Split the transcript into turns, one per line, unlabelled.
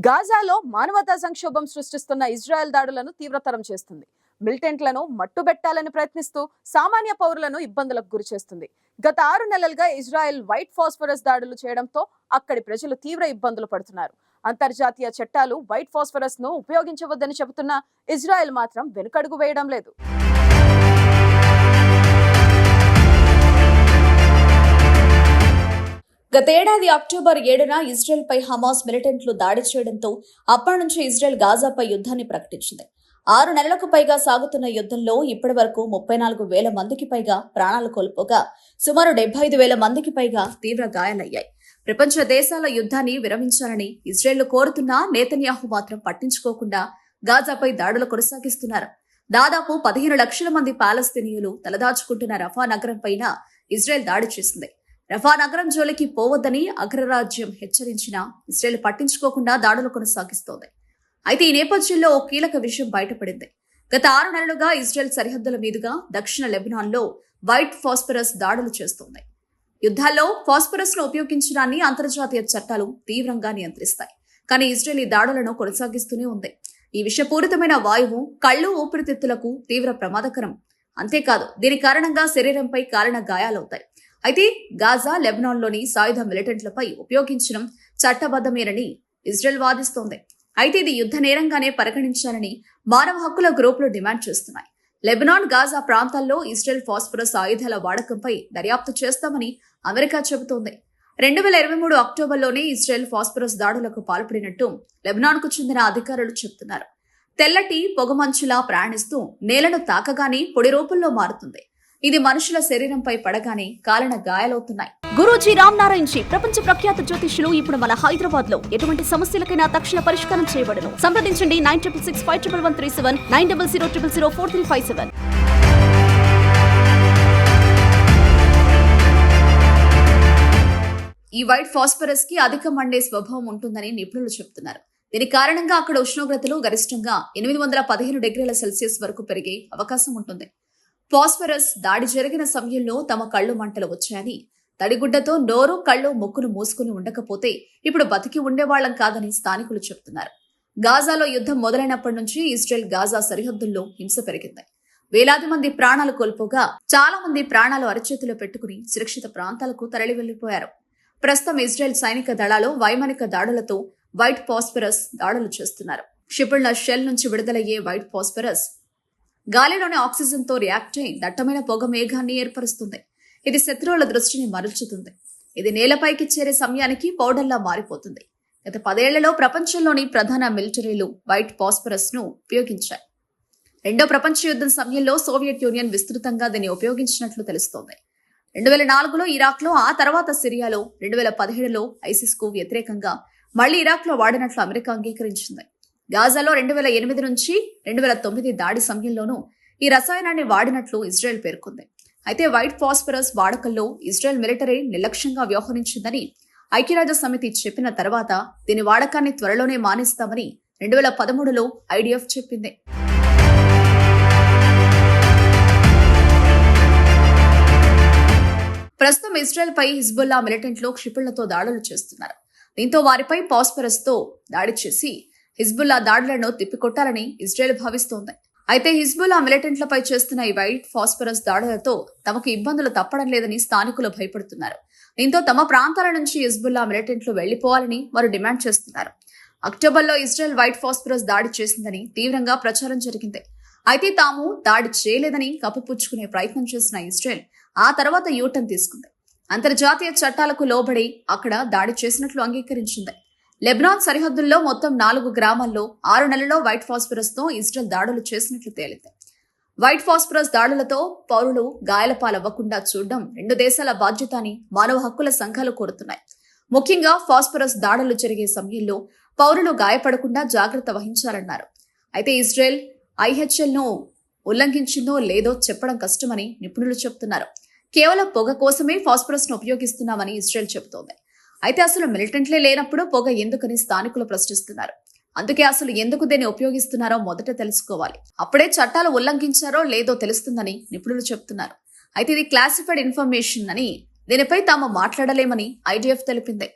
గాజాలో మానవతా సంక్షోభం సృష్టిస్తున్న ఇజ్రాయెల్ దాడులను తీవ్రతరం చేస్తుంది. మిలిటెంట్లను మట్టుబెట్టాలని ప్రయత్నిస్తూ సామాన్య పౌరులను ఇబ్బందులకు గురిచేస్తుంది. గత 6 నెలలుగా ఇజ్రాయెల్ వైట్ ఫాస్ఫరస్ దాడులు చేయడంతో అక్కడి ప్రజలు తీవ్ర ఇబ్బందులు పడుతున్నారు. అంతర్జాతీయ చట్టాలు వైట్ ఫాస్ఫరస్ ను ఉపయోగించవద్దని చెబుతున్న ఇజ్రాయెల్ మాత్రం వెనుకడుగు వేయడం లేదు.
గతేడాది అక్టోబర్ 7న ఇజ్రాయెల్ పై హమాస్ మిలిటెంట్లు దాడి చేయడంతో అప్పటి నుంచి ఇజ్రాయెల్ గాజాపై యుద్ధాన్ని ప్రకటించింది. 6 నెలలకు పైగా సాగుతున్న యుద్ధంలో ఇప్పటి వరకు 34,000 మందికి పైగా ప్రాణాలు కోల్పోగా సుమారు 75,000 మందికి పైగా తీవ్ర గాయాలయ్యాయి. ప్రపంచ దేశాల యుద్ధాన్ని విరమించాలని ఇజ్రాయెల్ కోరుతున్నా నేతన్యాహు మాత్రం పట్టించుకోకుండా గాజాపై దాడులు కొనసాగిస్తున్నారు. దాదాపు 15 లక్షల మంది పాలస్తీనియులు తలదాచుకుంటున్న రఫా నగరం పైన ఇజ్రాయెల్ దాడి చేసింది. రఫా నగరం జోలికి పోవద్దని అగ్రరాజ్యం హెచ్చరించినా ఇజ్రాయెల్ పట్టించుకోకుండా దాడులు కొనసాగిస్తోంది. అయితే ఈ నేపథ్యంలో ఓ కీలక విషయం బయటపడింది. గత 6 నెలలుగా ఇజ్రాయెల్ సరిహద్దుల మీదుగా దక్షిణ లెబనాన్లో వైట్ ఫాస్ఫరస్ దాడులు చేస్తోంది. యుద్ధాల్లో ఫాస్ఫరస్ ను ఉపయోగించడాన్ని అంతర్జాతీయ చట్టాలు తీవ్రంగా నియంత్రిస్తాయి. కానీ ఇజ్రాయెల్ ఈ దాడులను కొనసాగిస్తూనే ఉంది. ఈ విషపూరితమైన వాయువు కళ్ళు, ఊపిరితిత్తులకు తీవ్ర ప్రమాదకరం. అంతేకాదు దీని కారణంగా శరీరంపై కాలిన గాయాలవుతాయి. అయితే గాజా, లెబనాన్లోని సాయుధ మిలిటెంట్లపై ఉపయోగించడం చట్టబద్ధమేనని ఇజ్రాయెల్ వాదిస్తోంది. అయితే ఇది యుద్ధ నేరంగానే పరిగణించాలని మానవ హక్కుల గ్రూపులు డిమాండ్ చేస్తున్నాయి. లెబనాన్, గాజా ప్రాంతాల్లో ఇజ్రాయెల్ ఫాస్ఫరస్ ఆయుధాల వాడకంపై దర్యాప్తు చేస్తామని అమెరికా చెబుతోంది. 2023 అక్టోబర్లోనే ఇజ్రాయెల్ ఫాస్ఫరస్ దాడులకు పాల్పడినట్టు లెబనాన్కు చెందిన అధికారులు చెబుతున్నారు. తెల్లటి పొగమంచులా ప్రయాణిస్తూ నేలను తాకగానే పొడి రూపంలో మారుతుంది. ఇది మనుషుల శరీరంపై పడగానే కాలిన గాయాలవుతున్నాయి.
గురూజీ రామ్ నారాయణ్ జీ ప్రపంచ ప్రఖ్యాత జ్యోతిష్యులు ఇప్పుడు మన హైదరాబాద్ లో ఎటువంటి సమస్యలకైనా తక్షణ పరిష్కారం చేయబడును. సంప్రదించండి 96651137 9000004357.
ఈ వైట్ ఫాస్ఫరస్ కి అధిక మండే స్వభావం ఉంటుందని నిపుణులు చెబుతున్నారు. దీని కారణంగా అక్కడ ఉష్ణోగ్రతలు గరిష్టంగా 815 డిగ్రీల సెల్సియస్ వరకు పెరిగే అవకాశం ఉంటుంది. ఫాస్ఫరస్ దాడి జరిగిన సమయంలో తమ కళ్ళు మంటలు వచ్చాయని, తడిగుడ్డతో నోరు, కళ్ళు, ముక్కును మూసుకుని ఉండకపోతే ఇప్పుడు బతికి ఉండేవాళ్లం కాదని స్థానికులు చెబుతున్నారు. గాజాలో యుద్ధం మొదలైనప్పటి నుంచి ఇజ్రాయెల్ గాజా సరిహద్దుల్లో హింస పెరిగింది. వేలాది మంది ప్రాణాలు కోల్పోగా చాలా మంది ప్రాణాలు అరచేతిలో పెట్టుకుని సురక్షిత ప్రాంతాలకు తరలి వెళ్లిపోయారు. ప్రస్తుతం ఇజ్రాయెల్ సైనిక దళాలు వైమానిక దాడులతో వైట్ ఫాస్ఫరస్ దాడులు చేస్తున్నారు. క్షిపణుల షెల్ నుంచి విడుదలయ్యే వైట్ ఫాస్ఫరస్ గాలిలోని ఆక్సిజన్ తో రియాక్ట్ అయి దట్టమైన పొగ మేఘాన్ని ఏర్పరుస్తుంది. ఇది శత్రువుల దృష్టిని మరల్చుతుంది. ఇది నేలపైకి చేరే సమయానికి పౌడర్లా మారిపోతుంది. గత 10 ఏళ్లలో ప్రపంచంలోని ప్రధాన మిలిటరీలు వైట్ ఫాస్ఫరస్ ను ఉపయోగించాయి. రెండో ప్రపంచ యుద్ధం సమయంలో సోవియట్ యూనియన్ విస్తృతంగా దీన్ని ఉపయోగించినట్లు తెలుస్తోంది. 2004లో ఇరాక్ లో, ఆ తర్వాత సిరియాలో, 2017లో ఐసిస్ కు వ్యతిరేకంగా మళ్లీ ఇరాక్ లో వాడినట్లు అమెరికా అంగీకరించింది. గాజాలో 2008 నుంచి 2009 దాడి సమయంలోనూ ఈ రసాయనాన్ని వాడినట్లు ఇజ్రాయెల్ పేర్కొంది. అయితే వైట్ ఫాస్ఫరస్ వాడకంలో ఇజ్రాయెల్ మిలిటరీ నిర్లక్ష్యంగా వ్యవహరించిందని ఐక్యరాజ్య సమితి చెప్పిన తర్వాత దీని వాడకాన్ని త్వరలోనే మానేస్తామని 2013లో ఐడిఎఫ్ చెప్పింది. ప్రస్తుతం ఇజ్రాయెల్ పై హిజ్బుల్లా మిలిటెంట్లు క్షిపణులతో దాడులు చేస్తున్నారు. దీంతో వారిపై ఫాస్ఫరస్ తో దాడి చేసి హిజ్బుల్లా దాడులను తిప్పికొట్టాలని ఇజ్రాయెల్ భావిస్తోంది. అయితే హిజ్బుల్లా మిలిటెంట్లపై చేస్తున్న ఈ వైట్ ఫాస్ఫరస్ దాడులతో తమకు ఇబ్బందులు తప్పడం లేదని స్థానికులు భయపడుతున్నారు. దీంతో తమ ప్రాంతాల నుంచి హిజ్బుల్లా మిలిటెంట్లు వెళ్లిపోవాలని వారు డిమాండ్ చేస్తున్నారు. అక్టోబర్లో ఇజ్రాయెల్ వైట్ ఫాస్ఫరస్ దాడి చేసిందని తీవ్రంగా ప్రచారం జరిగింది. అయితే తాము దాడి చేయలేదని కప్పిపుచ్చుకునే ప్రయత్నం చేసిన ఇజ్రాయెల్ ఆ తర్వాత యూటర్న్ తీసుకుంది. అంతర్జాతీయ చట్టాలకు లోబడి అక్కడ దాడి చేసినట్లు అంగీకరించింది. లెబనాన్ సరిహద్దుల్లో మొత్తం 4 గ్రామాల్లో 6 నెలల్లో వైట్ ఫాస్ఫరస్ తో ఇజ్రాయెల్ దాడులు చేసినట్లు తేలింది. వైట్ ఫాస్ఫరస్ దాడులతో పౌరులు గాయాల పాలవ్వకుండా చూడడం 2 దేశాల బాధ్యత అని మానవ హక్కుల సంఘాలు కోరుతున్నాయి. ముఖ్యంగా ఫాస్ఫరస్ దాడులు జరిగే సమయంలో పౌరులు గాయపడకుండా జాగ్రత్త వహించాలన్నారు. అయితే ఇజ్రాయెల్ ఐహెచ్ఎల్ ను ఉల్లంఘించిందో లేదో చెప్పడం కష్టమని నిపుణులు చెబుతున్నారు. కేవలం పొగ కోసమే ఫాస్ఫరస్ ను ఉపయోగిస్తున్నామని ఇజ్రాయెల్ చెబుతోంది. అయితే అసలు మిలిటెంట్లే లేనప్పుడు పొగ ఎందుకని స్థానికులు ప్రశ్నిస్తున్నారు. అందుకే అసలు ఎందుకు దీన్ని ఉపయోగిస్తున్నారో మొదట తెలుసుకోవాలి. అప్పుడే చట్టాలు ఉల్లంఘించారో లేదో తెలుస్తుందని నిపుణులు చెబుతున్నారు. అయితే ఇది క్లాసిఫైడ్ ఇన్ఫర్మేషన్ అని, దీనిపై తాము మాట్లాడలేమని ఐడిఎఫ్ తెలిపింది.